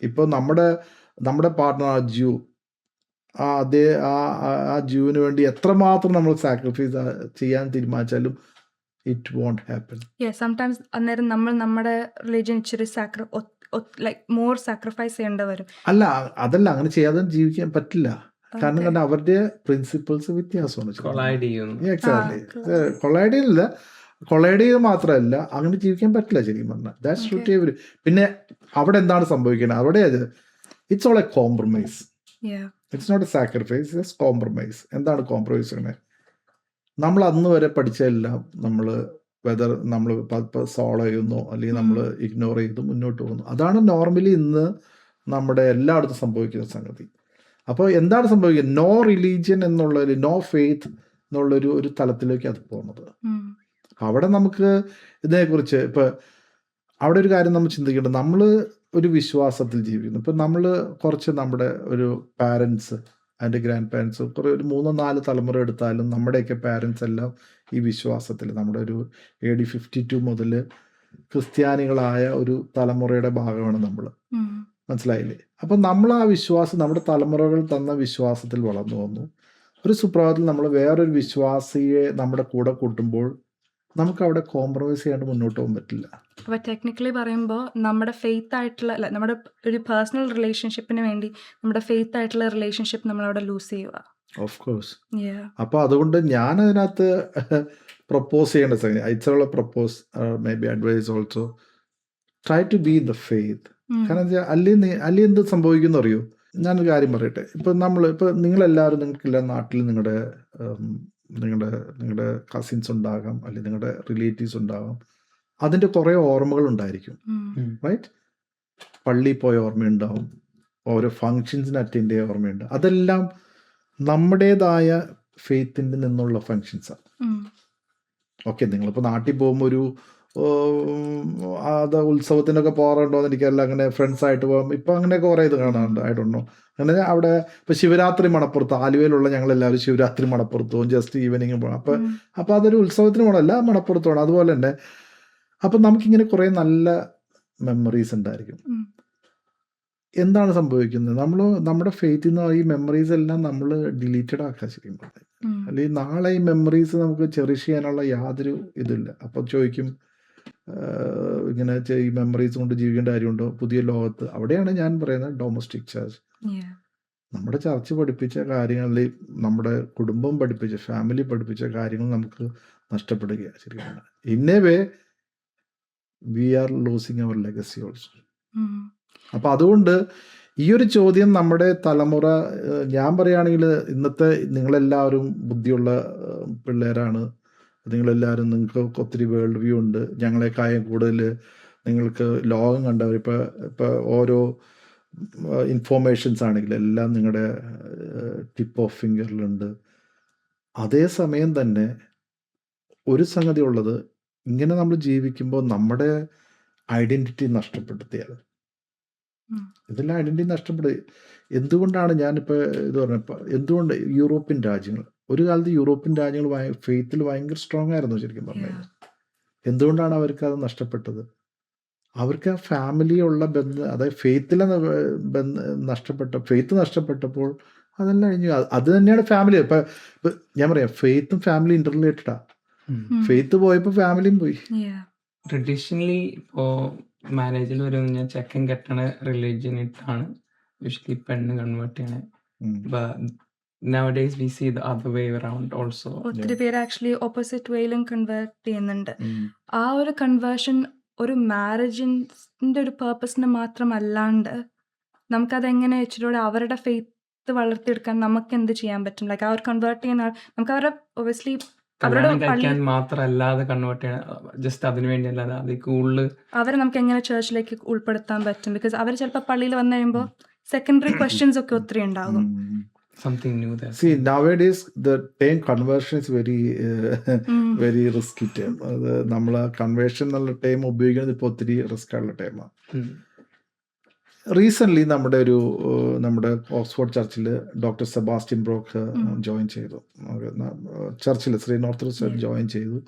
ഇപ്പോൾ നമ്മുടെ പാർട്ട്ണർ ആ ജ്യൂ, ആ ജ്യൂവിന് വേണ്ടി എത്രമാത്രം നമ്മൾ സാക്രിഫൈസ് ചെയ്യാൻ തീരുമാനിച്ചാലും it won't happen. സംടൈംസ് അന്നേരം നമ്മുടെ റിലീജിയൻ ഇച്ചിരി മോർ സാക്രിഫൈസ് ചെയ്യേണ്ടി വരും. അതല്ല അങ്ങനെ ചെയ്യാതെ ജീവിക്കാൻ പറ്റില്ല. കാരണം അവരുടെ പ്രിൻസിപ്പിൾസ് വ്യത്യാസമാണ്. എക്സാക്ട്ലി, കൊളൈഡ് ചെയ്ത് മാത്രമല്ല, അങ്ങനെ ജീവിക്കാൻ പറ്റില്ല ശരിക്കും പറഞ്ഞാൽ. ദാറ്റ്സ് പിന്നെ അവിടെ എന്താണ് സംഭവിക്കുന്നത്? അവിടെ it's all a compromise. It's not a sacrifice, it's compromise. എന്താണ് കോംപ്രമൈസ് ചെയ്യുന്നത്? നമ്മൾ അന്ന് വരെ പഠിച്ചതെല്ലാം നമ്മൾ വെതർ നമ്മൾ സോളോ ചെയ്യുന്നു അല്ലെങ്കിൽ നമ്മൾ ഇഗ്നോർ ചെയ്ത് മുന്നോട്ട് പോകുന്നു. അതാണ് നോർമലി ഇന്ന് നമ്മുടെ എല്ലായിടത്തും സംഭവിക്കുന്ന സംഗതി. അപ്പോൾ എന്താണ് സംഭവിക്കുന്നത്? നോ റിലീജിയൻ എന്നുള്ളൊരു നോ ഫെയ്ത്ത് എന്നുള്ളൊരു തലത്തിലേക്ക് അത് പോകുന്നത്. അവിടെ നമുക്ക് ഇതിനെക്കുറിച്ച് ഇപ്പോൾ അവിടെ ഒരു കാര്യം നമ്മൾ ചിന്തിക്കേണ്ടത്, നമ്മൾ ഒരു വിശ്വാസത്തിൽ ജീവിക്കുന്നു. ഇപ്പം നമ്മൾ കുറച്ച് നമ്മുടെ ഒരു പാരൻസ് അതിൻ്റെ ഗ്രാൻഡ് പാരൻസ് കുറേ ഒരു 3-4 തലമുറ എടുത്താലും നമ്മുടെയൊക്കെ പാരൻസ് എല്ലാം ഈ വിശ്വാസത്തിൽ നമ്മുടെ ഒരു AD 52 മുതൽ ക്രിസ്ത്യാനികളായ ഒരു തലമുറയുടെ ഭാഗമാണ് നമ്മൾ. മനസ്സിലായില്ലേ? അപ്പം നമ്മൾ ആ വിശ്വാസം നമ്മുടെ തലമുറകൾ തന്ന വിശ്വാസത്തിൽ വളർന്നു വന്നു. ഒരു സുപ്രഭാതത്തിൽ നമ്മൾ വേറൊരു വിശ്വാസിയെ നമ്മുടെ കൂടെ കൂട്ടുമ്പോൾ നമുക്ക് അവിടെ കോംപ്രമൈസ് ചെയ്യാണ്ട് മുന്നോട്ട് പോകാൻ പറ്റില്ല. അപ്പോൾ ടെക്നിക്കലി പറയുമ്പോൾ നമ്മുടെ ഫെയ്ത്ത് ആയിട്ടുള്ള അല്ല നമ്മുടെ ഒരു പേഴ്സണൽ റിലേഷൻഷിപ്പിന് വേണ്ടി നമ്മുടെ ഫെയ്ത്ത് ആയിട്ടുള്ള റിലേഷൻഷിപ്പ് നമ്മളവിടെ ലൂസ് ചെയ്യുക. Of course. അപ്പോൾ അതുകൊണ്ട് ഞാൻ അതിനകത്ത് പ്രപ്പോസ് ചെയ്യേണ്ട സംഗതി ഐറ്റ്സുള്ള propose may be advise also try to be in the faith. കാരണം വെച്ചാൽ അല്ലെങ്കിൽ എന്ത് സംഭവിക്കുന്നു അറിയോ? ഞാനൊരു കാര്യം പറയട്ടെ. ഇപ്പം നിങ്ങളെല്ലാവരും നിങ്ങൾക്കെല്ലാം നാട്ടിൽ നിങ്ങളുടെ കസിൻസ് ഉണ്ടാകാം, അല്ലെങ്കിൽ നിങ്ങളുടെ റിലേറ്റീവ്സ് ഉണ്ടാകാം. അതിൻ്റെ കുറേ ഓർമ്മകൾ ഉണ്ടായിരിക്കും, റൈറ്റ്? പള്ളിയിൽ പോയ ഓർമ്മയുണ്ടാവും, ഓരോ ഫങ്ഷൻസിന് അറ്റൻഡ് ചെയ്ത ഓർമ്മയുണ്ട്. അതെല്ലാം നമ്മുടേതായ ഫെയ്ത്തിൻ്റെ നിന്നുള്ള ഫങ്ഷൻസാണ്. ഓക്കെ, നിങ്ങളിപ്പോൾ നാട്ടിൽ പോകുമ്പോൾ ഒരു അത് ഉത്സവത്തിനൊക്കെ പോകാറുണ്ടോ എന്ന് എനിക്കറിയില്ല. അങ്ങനെ ഫ്രണ്ട്സായിട്ട് പോകാം. ഇപ്പം അങ്ങനെയൊക്കെ കുറേ ഇത് കാണാറുണ്ട്. ആയിട്ടുണ്ടോ? അങ്ങനെ അവിടെ ഇപ്പോൾ ശിവരാത്രി മണപ്പുറത്ത്, ആലുവയിലുള്ള ഞങ്ങളെല്ലാവരും ശിവരാത്രി മണപ്പുറത്ത് പോകും, ജസ്റ്റ് ഈവനിങ് പോകണം. അപ്പോൾ അതൊരു ഉത്സവത്തിന് പോകണമല്ല, മണപ്പുറത്ത് പോകണം. അതുപോലെ തന്നെ അപ്പം നമുക്കിങ്ങനെ കുറേ നല്ല മെമ്മറീസ് ഉണ്ടായിരിക്കും. എന്താണ് സംഭവിക്കുന്നത്? നമ്മുടെ ഫെയ്ത്തിൽ നിന്ന് ഈ മെമ്മറീസ് എല്ലാം നമ്മൾ ഡിലീറ്റഡ് ആക്കുക ശരിക്കും പറഞ്ഞാൽ. അല്ലെങ്കിൽ നാളെ ഈ മെമ്മറീസ് നമുക്ക് ചെറിഷ് ചെയ്യാനുള്ള യാതൊരു ഇതില്ല. അപ്പോൾ ചോദിക്കും, ഇങ്ങനെ ഈ മെമ്മറീസ് കൊണ്ട് ജീവിക്കേണ്ട കാര്യമുണ്ടോ പുതിയ ലോകത്ത്? അവിടെയാണ് ഞാൻ പറയുന്നത് ഡൊമസ്റ്റിക് ചർച്ച്. നമ്മുടെ ചർച്ച് പഠിപ്പിച്ച കാര്യങ്ങളിൽ നമ്മുടെ കുടുംബം പഠിപ്പിച്ച, ഫാമിലി പഠിപ്പിച്ച കാര്യങ്ങൾ നമുക്ക് നഷ്ടപ്പെടുകയാണ് ശരിക്കും. In a way we are losing our legacy also. അപ്പം അതുകൊണ്ട് ഈ ഒരു ചോദ്യം നമ്മുടെ തലമുറ, ഞാൻ പറയുകയാണെങ്കിൽ ഇന്നത്തെ നിങ്ങളെല്ലാവരും ബുദ്ധിയുള്ള പിള്ളേരാണ്. നിങ്ങളെല്ലാവരും, നിങ്ങൾക്ക് ഒത്തിരി വേൾഡ് വ്യൂ ഉണ്ട്. ഞങ്ങളെക്കാളും കൂടുതൽ നിങ്ങൾക്ക് ലോകം കണ്ടവർ. ഇപ്പോൾ ഓരോ ഇൻഫോർമേഷൻസ് ആണെങ്കിലും എല്ലാം നിങ്ങളുടെ ടിപ്പ് ഓഫ് ഫിംഗറിലുണ്ട്. അതേസമയം തന്നെ ഒരു സംഗതി ഉള്ളത്, ഇങ്ങനെ നമ്മൾ ജീവിക്കുമ്പോൾ നമ്മുടെ ഐഡൻറ്റിറ്റി നഷ്ടപ്പെടുത്തിയത്. ഇതെല്ലാം ഐഡൻറ്റിറ്റി നഷ്ടപ്പെടുക. എന്തുകൊണ്ടാണ് ഞാനിപ്പോൾ ഇത് പറഞ്ഞപ്പോൾ, എന്തുകൊണ്ട് യൂറോപ്യൻ രാജ്യങ്ങൾ, ഒരു കാലത്ത് യൂറോപ്യൻ രാജ്യങ്ങൾ ഫെയ്ത്തിൽ ഭയങ്കര സ്ട്രോങ് ആയിരുന്നു ശരിക്കും പറഞ്ഞു കഴിഞ്ഞാൽ. എന്തുകൊണ്ടാണ് അവർക്ക് അത് നഷ്ടപ്പെട്ടത്? അവർക്ക് ആ ഫാമിലിയുള്ള ബന്ധം, അതായത് ഫെയ്ത്തിലെ ഫെയ്ത്ത് നഷ്ടപ്പെട്ടപ്പോൾ അതെല്ലാം കഴിഞ്ഞു. അത് തന്നെയാണ് ഫാമിലി. ഇപ്പം ഞാൻ പറയാം, ഫെയ്ത്തും ഫാമിലി ഇന്റർ റിലേറ്റഡാണ്. ഫെയ്ത്ത് പോയപ്പോൾ ഫാമിലിയും പോയി. ട്രഡീഷണലി ഇപ്പോൾ മാരേജിൽ വരുന്ന ഞാൻ ചെക്കൻ കെട്ടണ റിലീജിയൻ ഇട്ടാണ് യൂഷ്വലി പെണ്ണ് കൺവേർട്ട് ചെയ്യണേ. Nowadays we see the other way around also. ഒത്തിരി പേര് ആക്ച്വലി ഓപ്പോസിറ്റ് വേയിലും കൺവേർട്ട് ചെയ്യുന്നുണ്ട്. ആ ഒരു കൺവേർഷൻ ഒരു മാരേജിൻ്റെ ഒരു പേർപ്പസിന് മാത്രമല്ലാണ്ട് നമുക്കതെങ്ങനെ ഇച്ചിരി അവരുടെ ഫെയ്ത്ത് വളർത്തിയെടുക്കാൻ നമുക്ക് എന്ത് ചെയ്യാൻ പറ്റും? ലൈക്ക് ആ ഒരു കൺവേർട്ട് ചെയ്യുന്ന നമുക്ക് അവരുടെ ഒബ്വിയസ്ലി കല്യാണം കഴിക്കാൻ മാത്രമല്ലാതെ കൺവേർട്ട് ചെയ്യണം, ജസ്റ്റ് അതിനു വേണ്ടി അല്ലാതെ അത് കൂടുതൽ അവരെ നമുക്ക് എങ്ങനെ ചേർച്ചിലേക്ക് ഉൾപ്പെടുത്താൻ പറ്റും? ബിക്കോസ് അവർ ചിലപ്പോൾ പള്ളിയിൽ വന്നു കഴിയുമ്പോൾ സെക്കൻഡറി ക്വസ്റ്റ്യൻസ് ഒക്കെ ഒത്തിരി ഉണ്ടാകും. something new there. See, nowadays the term conversion is very risky term. നമ്മൾ കൺവേർഷൻ എന്നുള്ള ടൈം ഉപയോഗിക്കുന്നത് ഇപ്പോൾ ഒത്തിരി റിസ്ക് ഉള്ള ടൈമാണ്. റീസെൻ്റ്ലി നമ്മുടെ ഓക്സ്ഫോർഡ് ചർച്ചിൽ ഡോക്ടർ സെബാസ്റ്റ്യൻ ബ്രോക്ക് ജോയിൻ ചെയ്തു. ചർച്ചിൽ സിറിയൻ ഓർത്തഡോക്സ് ജോയിൻ ചെയ്തു.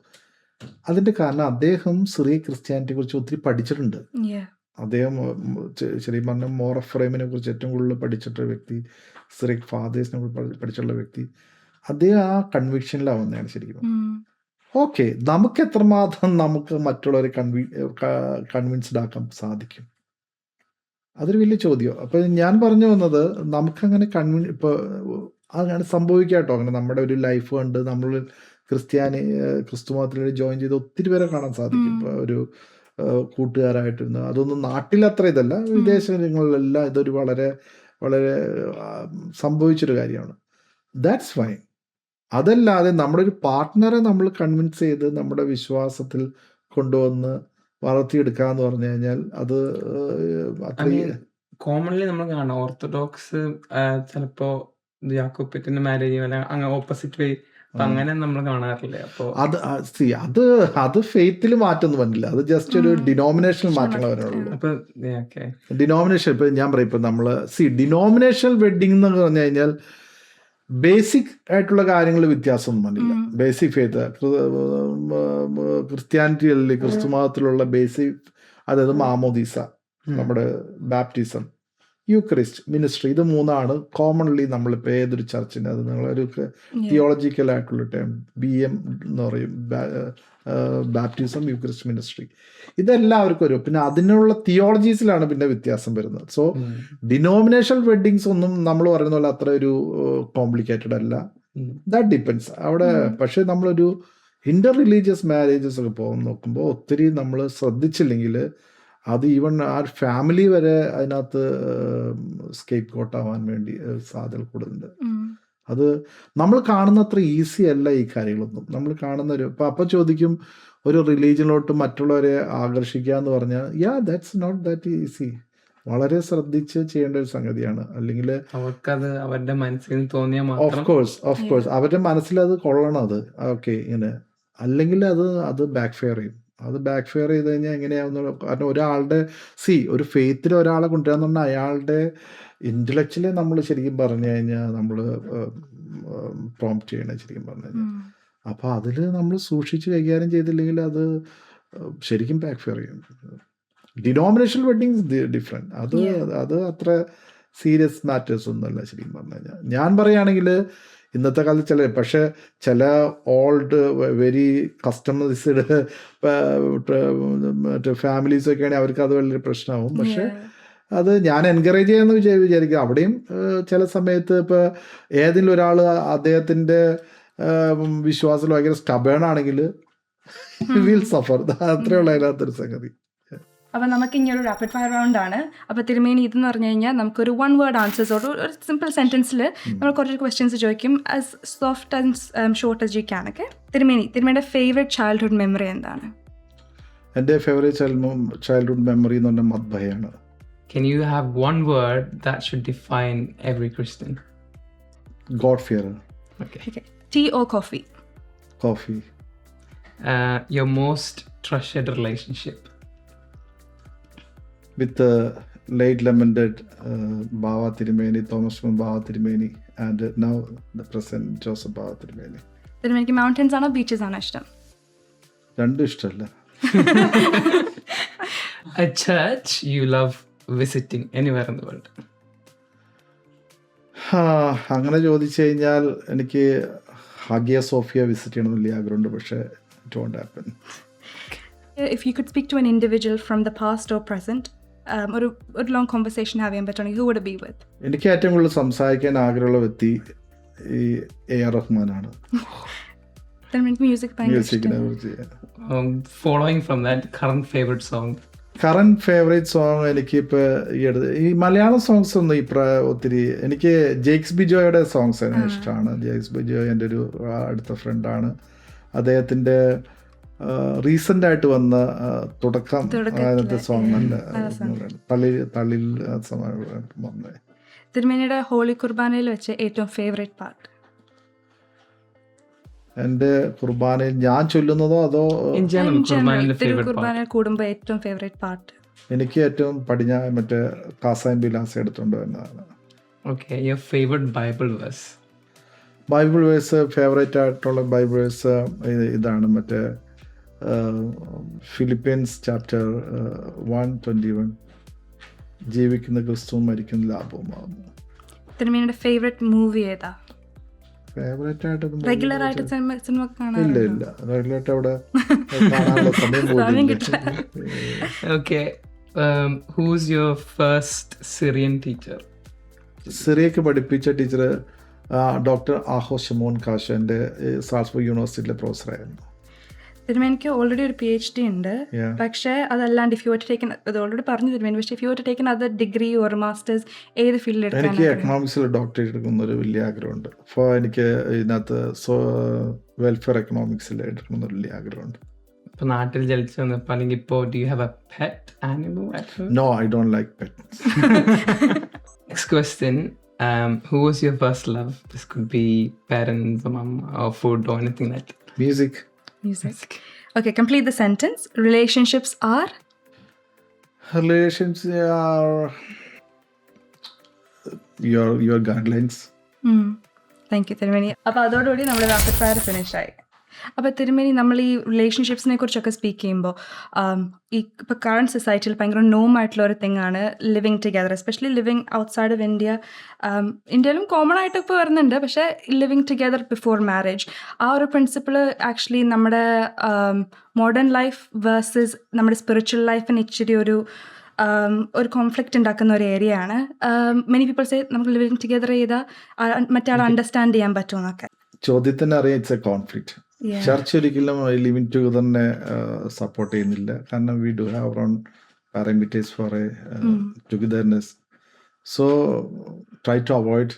അതിൻ്റെ കാരണം അദ്ദേഹം സിറിയൻ ക്രിസ്ത്യാനിറ്റിയെ കുറിച്ച് ഒത്തിരി പഠിച്ചിട്ടുണ്ട്. അദ്ദേഹം ശരിക്കും പറഞ്ഞാൽ മോർ ഓഫ് ഫ്രെയിമിനെ കുറിച്ച് ഏറ്റവും കൂടുതൽ പഠിച്ചിട്ടുള്ള വ്യക്തി, സിറിയൻ ഫാദേഴ്സിനെ കുറിച്ച് പഠിച്ചിട്ടുള്ള വ്യക്തി. അദ്ദേഹം ആ കൺവിക്ഷനിലാവുന്നതാണ് ശരിക്കും. ഓക്കെ, നമുക്ക് എത്രമാത്രം നമുക്ക് മറ്റുള്ളവരെ കൺവിൻസ്ഡ് ആക്കാൻ സാധിക്കും? അതൊരു വലിയ ചോദ്യം. അപ്പം ഞാൻ പറഞ്ഞു വന്നത്, നമുക്കങ്ങനെ ഇപ്പോൾ അങ്ങനെ സംഭവിക്കാട്ടോ. അങ്ങനെ നമ്മുടെ ഒരു ലൈഫ് കണ്ട് നമ്മൾ ക്രിസ്തു മതത്തിൽ ജോയിൻ ചെയ്ത് ഒത്തിരി പേരെ കാണാൻ സാധിക്കും. ഇപ്പോൾ ഒരു കൂട്ടുകാരായിട്ടിരുന്നു. അതൊന്നും നാട്ടിൽ അത്ര ഇതല്ല, വിദേശങ്ങളിലെല്ലാം ഇതൊരു വളരെ വളരെ സംഭവിച്ചൊരു കാര്യമാണ്. That's fine. അതല്ലാതെ നമ്മുടെ ഒരു പാർട്ട്ണറെ നമ്മൾ കൺവിൻസ് ചെയ്ത് നമ്മുടെ വിശ്വാസത്തിൽ കൊണ്ടുവന്ന് വളർത്തിയെടുക്കുക എന്ന് പറഞ്ഞു കഴിഞ്ഞാൽ അത് അത്ര കോമൺലി നമ്മൾ കാണാം ഓർത്തഡോക്സ് ചിലപ്പോ യാക്കോബിറ്റിന്റെ മാരേജ് അങ്ങനെ ഓപ്പോസിറ്റ് വേ അങ്ങനെ നമ്മൾ കാണാറില്ലേ? അപ്പോ അത് ഫെയ്ത്തിൽ മാറ്റൊന്നും വന്നില്ല. അത് ജസ്റ്റ് ഒരു ഡിനോമിനേഷണൽ മാറ്റങ്ങൾ വരണുള്ളൂ. അപ്പൊ ഓക്കെ ഡിനോമിനേഷൻ ഇപ്പൊ ഞാൻ പറയും, ഇപ്പൊ നമ്മള് ഡിനോമിനേഷണൽ വെഡിങ് എന്ന് പറഞ്ഞു കഴിഞ്ഞാൽ ബേസിക് ആയിട്ടുള്ള കാര്യങ്ങൾ വ്യത്യാസമൊന്നും വന്നില്ല. ബേസിക് ഫെയ്ത്ത് ക്രിസ്ത്യാനിറ്റികളിൽ ക്രിസ്തു മതത്തിലുള്ള ബേസിക്, അതായത് മാമോദീസ, നമ്മുടെ ബാപ്റ്റിസം, യൂക്രിസ്റ്റ്, മിനിസ്ട്രി, ഇത് മൂന്നാണ് കോമൺലി നമ്മളിപ്പോൾ ഏതൊരു ചർച്ചിന്, അത് നിങ്ങളൊരു തിയോളജിക്കൽ ആയിട്ടുള്ള ടൈം BM എന്ന് പറയും, ബാപ്റ്റിസം, യൂക്രിസ്റ്റ്, മിനിസ്ട്രി, ഇതെല്ലാവർക്കും വരും. പിന്നെ അതിനുള്ള തിയോളജീസിലാണ് പിന്നെ വ്യത്യാസം വരുന്നത്. സോ ഡിനോമിനേഷണൽ വെഡ്ഡിങ്സ് ഒന്നും നമ്മൾ പറയുന്ന പോലെ അത്ര ഒരു കോംപ്ലിക്കേറ്റഡ് അല്ല. ദാറ്റ് ഡിപ്പെൻസ് അവിടെ. പക്ഷേ നമ്മളൊരു ഇന്റർ റിലീജിയസ് മാരേജസ് ഒക്കെ പോകും നോക്കുമ്പോൾ ഒത്തിരി നമ്മൾ ശ്രദ്ധിച്ചില്ലെങ്കിൽ അത് ഈവൻ ആ ഫാമിലി വരെ അതിനകത്ത് സ്കേപ്പ് കോട്ടാവാൻ വേണ്ടി സാധ്യത കൂടുതലുണ്ട്. അത് നമ്മൾ കാണുന്നത്ര ഈസി അല്ല ഈ കാര്യങ്ങളൊന്നും. നമ്മൾ കാണുന്ന ഒരു അപ്പം ചോദിക്കും, ഒരു റിലീജിയനിലോട്ട് മറ്റുള്ളവരെ ആകർഷിക്കുക എന്ന് പറഞ്ഞാൽ ദാറ്റ്സ് നോട്ട് ദാറ്റ് ഈസി. വളരെ ശ്രദ്ധിച്ച് ചെയ്യേണ്ട ഒരു സംഗതിയാണ്. അല്ലെങ്കിൽ അവർക്കത് അവരുടെ മനസ്സിൽ തോന്നിയാൽ ഓഫ് കോഴ്സ് അവരുടെ മനസ്സിൽ അത് കൊള്ളണം. അത് ഓക്കെ ഇങ്ങനെ, അല്ലെങ്കിൽ അത് ബാക്ക് ഫെയർ ചെയ്യും. അത് ബാക്ക് ഫെയർ ചെയ്ത് കഴിഞ്ഞാൽ എങ്ങനെയാവുന്ന, കാരണം ഒരാളുടെ ഒരു ഫെയ്ത്തിൽ ഒരാളെ കൊണ്ടുവരാന്ന് പറഞ്ഞാൽ അയാളുടെ ഇൻ്റലക്ച്വലി നമ്മൾ ശരിക്കും പറഞ്ഞു കഴിഞ്ഞാൽ നമ്മൾ പ്രോംപ്റ്റ് ചെയ്യണേ ശരിക്കും പറഞ്ഞു കഴിഞ്ഞാൽ. അപ്പോൾ അതിൽ നമ്മൾ സൂക്ഷിച്ച് കൈകാര്യം ചെയ്തില്ലെങ്കിൽ അത് ശരിക്കും ബാക്ക് ഫെയർ ചെയ്യും. Denominational weddings different. അത് അത്ര സീരിയസ് മാറ്റേഴ്സ് ഒന്നുമല്ല ശരിക്കും പറഞ്ഞു കഴിഞ്ഞാൽ. ഞാൻ പറയുകയാണെങ്കിൽ ഇന്നത്തെ കാലത്ത് പക്ഷേ ചില ഓൾഡ് വെരി കസ്റ്റമൈസ്ഡ് മറ്റേ ഫാമിലീസൊക്കെ ആണെങ്കിൽ അവർക്ക് അത് വലിയൊരു പ്രശ്നമാവും. പക്ഷേ അത് ഞാൻ എൻകറേജ് ചെയ്യാമെന്ന് വിചാരിക്കുക. അവിടെയും ചില സമയത്ത് ഇപ്പോൾ ഏതെങ്കിലും ഒരാൾ അദ്ദേഹത്തിൻ്റെ വിശ്വാസത്തിൽ ഭയങ്കര സ്റ്റബേൺ ആണെങ്കിൽ വിൽ സഫർ. അത്രേ ഉള്ള അതിനകത്തൊരു സംഗതി. അപ്പോൾ നമുക്ക് ഇനി ഒരു റാപ്പിഡ് ഫയർ റൗണ്ട് ആണ്. അപ്പോൾ തിരുമേനി ഇതെന്ന് പറഞ്ഞു കഴിഞ്ഞാൽ നമുക്കൊരു 1 word ആൻസേഴ്സോട് ഒരു സിമ്പിൾ സെൻറ്റൻസിൽ നമ്മൾ കുറച്ച് ക്വസ്റ്റ്യൻസ് ചോദിക്കും, as soft and short as you can. Okay, തിരുമേനിയുടെ ഫേവറേറ്റ് ചൈൽഡ്ഹുഡ് മെമ്മറി എന്താണ്? എൻ്റെ ഫേവറേറ്റ് ചൈൽഡ്ഹുഡ് മെമ്മറി എന്ന് പറഞ്ഞാൽ മദ്ബയാണ്. Can you have one word that should define every Christian? God fear. Okay. Tea or coffee? Coffee. Your most treasured relationship? With the late lamented Bava Tirumeni, Thomas Bava Tirumeni, and now the present Joseph Bava Tirumeni. തിരുമേനിക്ക് മൗണ്ടൻസ് ആണോ ബീച്ചസ് ആണോ ഇഷ്ടം? രണ്ടും ഇഷ്ടമല്ല. A church you love visiting anywhere in the world? അങ്ങനെ ചോദിച്ചു കഴിഞ്ഞാൽ എനിക്ക് ഹാഗിയ സോഫിയ വിസിറ്റ് ചെയ്യണമെന്ന് വലിയ ആഗ്രഹമുണ്ട്. പക്ഷേ it won't happen. If you could speak to an individual from the past or present, ഒരു ലോങ് കോൺവെർസേഷൻ ഹാവ് ചെയ്യാൻ പറ്റുകയാണെങ്കിൽ who would it be with? എനിക്ക് ഏറ്റവും കൂടുതൽ സംസാരിക്കാൻ ആഗ്രഹമുള്ള വ്യക്തി ഈ AR റഹ്മാനാണ്. മ്യൂസിക്കിനെ കുറിച്ച് Following from that, current favorite song? Current favourite song എനിക്കിപ്പോൾ ഈ മലയാളം സോങ്സ് ഒന്നും ഒത്തിരി എനിക്ക് ജെയ്ക്സ് ബിജോയുടെ സോങ്സ് ഇഷ്ടമാണ്. ജെയ്ക്സ് ബിജോ എൻ്റെ ഒരു അടുത്ത ഫ്രണ്ടാണ്. അദ്ദേഹത്തിൻ്റെ റീസെൻ്റ് ആയിട്ട് വന്ന തുടക്കം അതിനകത്തെ സോങ് നല്ല തള്ളിൽ വന്നേ. തിരുമേനിയുടെ ഹോളി കുർബാനയിൽ വെച്ച് ഏറ്റവും ഫേവറേറ്റ് പാർട്ട്? എൻ്റെ കുർബാനയിൽ ഞാൻ ചൊല്ലുന്നതോ അതോ കുർബാനയിൽ കൂടുമ്പോൾ ഏറ്റവും ഫേവറേറ്റ് പാർട്ട്? എനിക്ക് ഏറ്റവും മറ്റേ കാസായം ബിലാസ് എടുത്തുകൊണ്ട് വരുന്നതാണ്. Okay, your favorite Bible verse? Bible verse favourite ആയിട്ടുള്ള ബൈബിൾ വേഴ്സ് ഇതാണ്, മറ്റേ ഫിലിപ്പിയൻസ് ചാപ്റ്റർ 1:21, ജീവിക്കുന്ന ക്രിസ്തുവും മരിക്കുന്ന ലാഭവുമാകുന്നു. തിരുമേനിയുടെ ഫേവറേറ്റ് മൂവി ഏതാ? ഫേവറേറ്റ് ആയിട്ട് റെഗുലർ ആയിട്ട് സിനിമ ഇല്ല റെഗുലറായിട്ട് അവിടെ കാണാനുള്ള സമയം പോലും. Okay, who's your first Syrian teacher? സിറിയക്ക് പഠിപ്പിച്ച ടീച്ചർ ഡോക്ടർ ആഹോ ഷമോൻ കാശ, എൻ്റെ സാൽസ്ബർഗ് യൂണിവേഴ്സിറ്റിയിലെ പ്രൊഫസറായിരുന്നു. തിരുമേനി എനിക്ക് ഓൾറെഡി ഒരു PhD ഉണ്ട്. Yeah. പക്ഷേ അതല്ലാണ്ട് ഇഫ് യു ടു ടേക്കൻ അത് ഓൾറെഡി പറഞ്ഞു തിരുമേനി, പക്ഷേ ഇഫ് യു ടു ടേക്കൻ അത് ഡിഗ്രി ഓർ മാസ്റ്റേഴ്സ് ഏത് ഫീൽഡിൽ എനിക്ക് എടുക്കാനാണ്? എക്കണോമിക്സിൽ ഡോക്ടറേറ്റ് എടുക്കുന്ന ഒരു വലിയ ആഗ്രഹമുണ്ട്. അപ്പോൾ എനിക്ക് ഇതിനകത്ത് വെൽഫെയർ എക്കണോമിക്സിൽ എടുക്കണമെന്നൊരു വലിയ ആഗ്രഹമുണ്ട്. ഇപ്പൊ നാട്ടിൽ ജനിച്ചു വന്നപ്പോ അല്ലെങ്കിൽ ഇപ്പോ do you have a pet animal at home? No, I don't like pets. Next question. Who was your first love? This could be parents or mom or food or anything like that. Music. Music. Okay, complete the sentence. Relationships are? Relations are your guidelines. Thank you തിരുമേനി. അപ്പോൾ അതോടുകൂടി നമ്മുടെ റാപ്പിഡ് ഫയർ ഫിനിഷായി. അപ്പോൾ തിരുമേനി, നമ്മൾ ഈ റിലേഷൻഷിപ്സിനെ കുറിച്ചൊക്കെ സ്പീക്ക് ചെയ്യുമ്പോൾ ഈ ഇപ്പോൾ കറണ്ട് സൊസൈറ്റിയിൽ ഭയങ്കര നോമായിട്ടുള്ള ഒരു തിങ്ങാണ് living together, especially living outside of India. ഇന്ത്യയിലും കോമൺ ആയിട്ട് ഇപ്പോൾ വരുന്നുണ്ട്, പക്ഷേ ലിവിങ് ടുഗെദർ ബിഫോർ മാരേജ് ആ ഒരു പ്രിൻസിപ്പിൾ ആക്ച്വലി നമ്മുടെ മോഡേൺ ലൈഫ് വേഴ്സസ് നമ്മുടെ സ്പിരിച്വൽ ലൈഫിന് ഇച്ചിരി ഒരു കോൺഫ്ലിക്റ്റ് ഉണ്ടാക്കുന്ന ഒരു ഏരിയ ആണ്. മെനി പീപ്പിൾ സേ നമുക്ക് ലിവിങ് ടുഗെദർ ചെയ്താൽ മറ്റേ ആൾ അണ്ടർസ്റ്റാൻഡ് ചെയ്യാൻ പറ്റുമെന്നൊക്കെ. ചോദ്യത്തിന് അറിയാം ഇറ്റ്സ് എ കോൺഫ്ലിക്റ്റ്. ചർച്ച് ഒരിക്കലും ലിവിങ് ടുഗദറിനെ സപ്പോർട്ട് ചെയ്യുന്നില്ല. കാരണം we do have own parameters for a togetherness. So try to avoid.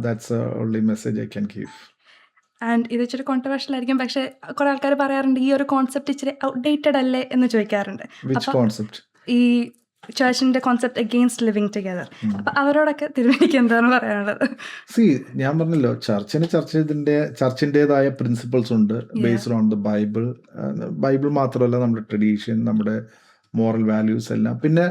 That's only message I can give. And ഇത് ഇച്ചിരി കോൺട്രവേഴ്ഷ്യൽ ആയിരിക്കും, പക്ഷേ കുറേ ആൾക്കാർ പറയാറുണ്ട് ഈ ഒരു കോൺസെപ്റ്റ് ഇച്ചിരി ഔട്ട്ഡേറ്റഡ് അല്ലേ എന്ന് ചോദിക്കാറുണ്ട്. Which concept? ഈ ചർച്ചിന്റെ കോൺസെപ്റ്റ് അഗെയിൻസ്റ്റ് ലിവിങ് ടുഗെദർ. അപ്പം അവരോടൊക്കെ തിരുവനിക്ക് എന്താണ് പറയാനുള്ളത്? ഞാൻ പറഞ്ഞല്ലോ, ചർച്ചിൻ്റെതായ പ്രിൻസിപ്പിൾസ് ഉണ്ട് based on the Bible. Bible മാത്രമല്ല, നമ്മുടെ ട്രഡീഷൻ, നമ്മുടെ മോറൽ വാല്യൂസ് എല്ലാം. പിന്നെ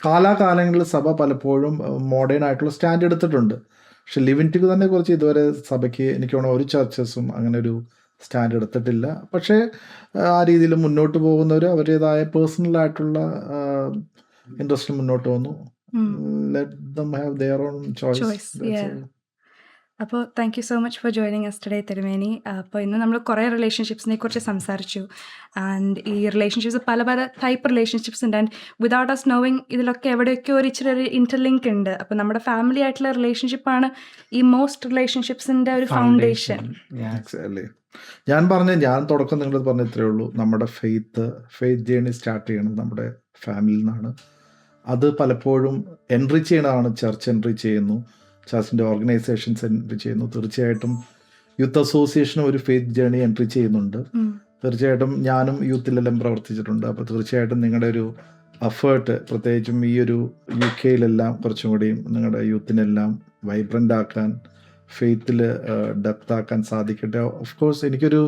കാലാകാലങ്ങളിൽ സഭ പലപ്പോഴും മോഡേൺ ആയിട്ടുള്ള സ്റ്റാൻഡ് എടുത്തിട്ടുണ്ട്. പക്ഷെ ലിവിങ് ടുഗെദറിനെ കുറിച്ച് ഇതുവരെ സഭയ്ക്ക് എനിക്ക് തോന്നുന്നു ഒരു ചർച്ചസും അങ്ങനെ ഒരു സ്റ്റാൻഡ് എടുത്തിട്ടില്ല. പക്ഷേ ആ രീതിയിൽ മുന്നോട്ട് പോകുന്നവർ അവരുടേതായ പേഴ്സണലായിട്ടുള്ള ഇൻട്രസ്റ്റിൽ മുന്നോട്ട് വന്നു. Let them have their own choice. അപ്പോൾ thank you so much for joining us today തിരുമേനി. അപ്പോൾ ഇന്ന് നമ്മൾ കുറേ റിലേഷൻഷിപ്സിനെ കുറിച്ച് സംസാരിച്ചു. ആൻഡ് ഈ റിലേഷൻഷിപ്സ് പല പല ടൈപ്പ് റിലേഷൻഷിപ്സ് ഉണ്ട്. ആൻഡ് വിതൗട്ട് അസ് നോവിങ് ഇതിലൊക്കെ എവിടെയൊക്കെ ഒരു ഇച്ചിരി ഒരു ഇൻ്റർലിങ്ക് ഉണ്ട്. അപ്പോൾ നമ്മുടെ ഫാമിലി ആയിട്ടുള്ള റിലേഷൻഷിപ്പാണ് ഈ മോസ്റ്റ് റിലേഷൻഷിപ്സിൻ്റെ ഒരു ഫൗണ്ടേഷൻ. ഞാൻ തുടക്കം നിങ്ങളത് പറഞ്ഞ ഇത്രയേ ഉള്ളൂ. നമ്മുടെ ഫെയ്ത്ത് ജേണി സ്റ്റാർട്ട് ചെയ്യണത് നമ്മുടെ ഫാമിലിയിൽ നിന്നാണ്. അത് പലപ്പോഴും എൻറിച്ച് ചെയ്യണതാണ്. ചർച്ച് എൻറിച്ച് ചെയ്യുന്നു, ചർച്ചിൻ്റെ ഓർഗനൈസേഷൻസ് എൻട്രി ചെയ്യുന്നു. തീർച്ചയായിട്ടും യൂത്ത് അസോസിയേഷനും ഒരു ഫെയ്ത്ത് ജേണി എൻട്രി ചെയ്യുന്നുണ്ട്. തീർച്ചയായിട്ടും ഞാനും യൂത്തിലെല്ലാം പ്രവർത്തിച്ചിട്ടുണ്ട്. അപ്പോൾ തീർച്ചയായിട്ടും നിങ്ങളുടെ ഒരു എഫേർട്ട്, പ്രത്യേകിച്ചും ഈ ഒരു UK കുറച്ചും കൂടിയും നിങ്ങളുടെ യൂത്തിനെല്ലാം വൈബ്രൻ്റ് ആക്കാൻ, ഫെയ്ത്തിൽ ഡെപ്ത് ആക്കാൻ സാധിക്കട്ടെ. ഓഫ് കോഴ്സ് എനിക്കൊരു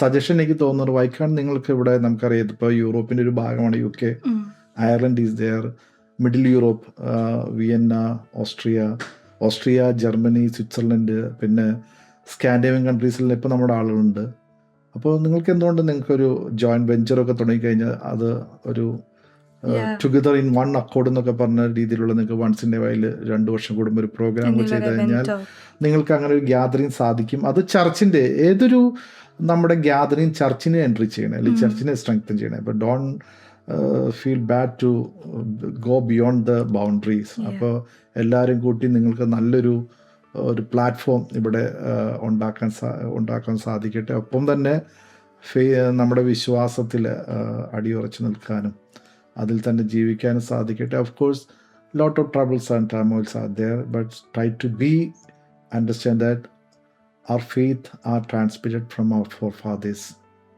സജഷൻ എനിക്ക് തോന്നുന്നത്, വൈക്കാണ് നിങ്ങൾക്ക് ഇവിടെ നമുക്കറിയാം ഇപ്പോൾ യൂറോപ്പിൻ്റെ ഒരു ഭാഗമാണ് UK. Ireland is there, middle Europe, Vienna, Austria, Germany, Switzerland, പിന്നെ സ്കാൻഡിനേവിയൻ കൺട്രീസിൽ ഇപ്പോൾ നമ്മുടെ ആളുകളുണ്ട്. അപ്പോൾ നിങ്ങൾക്ക് എന്തുകൊണ്ട് നിങ്ങൾക്കൊരു ജോയിൻറ്റ് വെഞ്ചറൊക്കെ തുടങ്ങിക്കഴിഞ്ഞാൽ അത് ഒരു ടുഗദർ ഇൻ വൺ അക്കോർഡ് എന്നൊക്കെ പറഞ്ഞ രീതിയിലുള്ള നിങ്ങൾക്ക് വൺസ് ഇൻ എ വൈൽ 2 വർഷം കൂടുമ്പോൾ ഒരു പ്രോഗ്രാം ചെയ്ത് കഴിഞ്ഞാൽ നിങ്ങൾക്ക് അങ്ങനെ ഒരു ഗ്യാതറിങ് സാധിക്കും. അത് ചർച്ചിൻ്റെ ഏതൊരു നമ്മുടെ ഗ്യാതറിങ് ചർച്ചിനെ എൻട്രി ചെയ്യണേ, അല്ലെങ്കിൽ ചർച്ചിനെ സ്ട്രെങ്തൻ ചെയ്യണേ. അപ്പോൾ don't feel bad to go beyond the boundaries. അപ്പോൾ എല്ലാവരും കൂട്ടി നിങ്ങൾക്ക് നല്ലൊരു പ്ലാറ്റ്ഫോം ഇവിടെ ഉണ്ടാക്കാൻ സാധിക്കട്ടെ. ഒപ്പം തന്നെ നമ്മുടെ വിശ്വാസത്തിൽ അടിയുറച്ച് നിൽക്കാനും അതിൽ തന്നെ ജീവിക്കാനും സാധിക്കട്ടെ. Of course lot of troubles and turmoils are there, but try to understand that our faith are transmitted from our forefathers,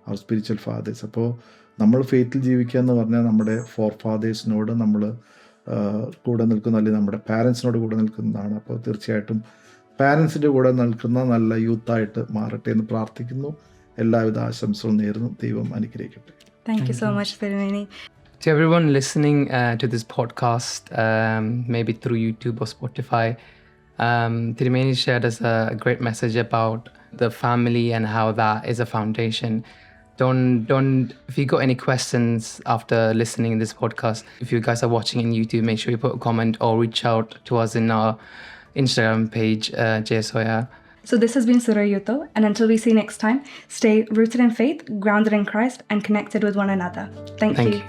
our spiritual fathers. അപ്പോൾ നമ്മൾ ഫെയ്ത്തിൽ ജീവിക്കുക എന്ന് പറഞ്ഞാൽ നമ്മുടെ ഫോർഫാദേഴ്സിനോട് നമ്മൾ കൂടെ നിൽക്കുന്ന, അല്ലെങ്കിൽ നമ്മുടെ പാരൻസിനോട് കൂടെ നിൽക്കുന്നതാണ്. അപ്പോൾ തീർച്ചയായിട്ടും പാരൻസിൻ്റെ കൂടെ നിൽക്കുന്ന നല്ല യൂത്തായിട്ട് മാറട്ടെ എന്ന് പ്രാർത്ഥിക്കുന്നു. എല്ലാവിധ ആശംസകളും നേരുന്നു. ദൈവം അനുഗ്രഹിക്കട്ടെ. താങ്ക് യു സോ മച്ച് തിരുമേനി. To everyone listening to this podcast, maybe through YouTube or Spotify, Tirumeni shared us a great message about the family and how that is a foundation. Don't if you got any questions after listening to this podcast, if you guys are watching in YouTube, make sure you put a comment or reach out to us in our Instagram page, JSOYA. So this has been Surah Yuto, and until we see next time, stay rooted in faith, grounded in Christ, and connected with one another. Thank you.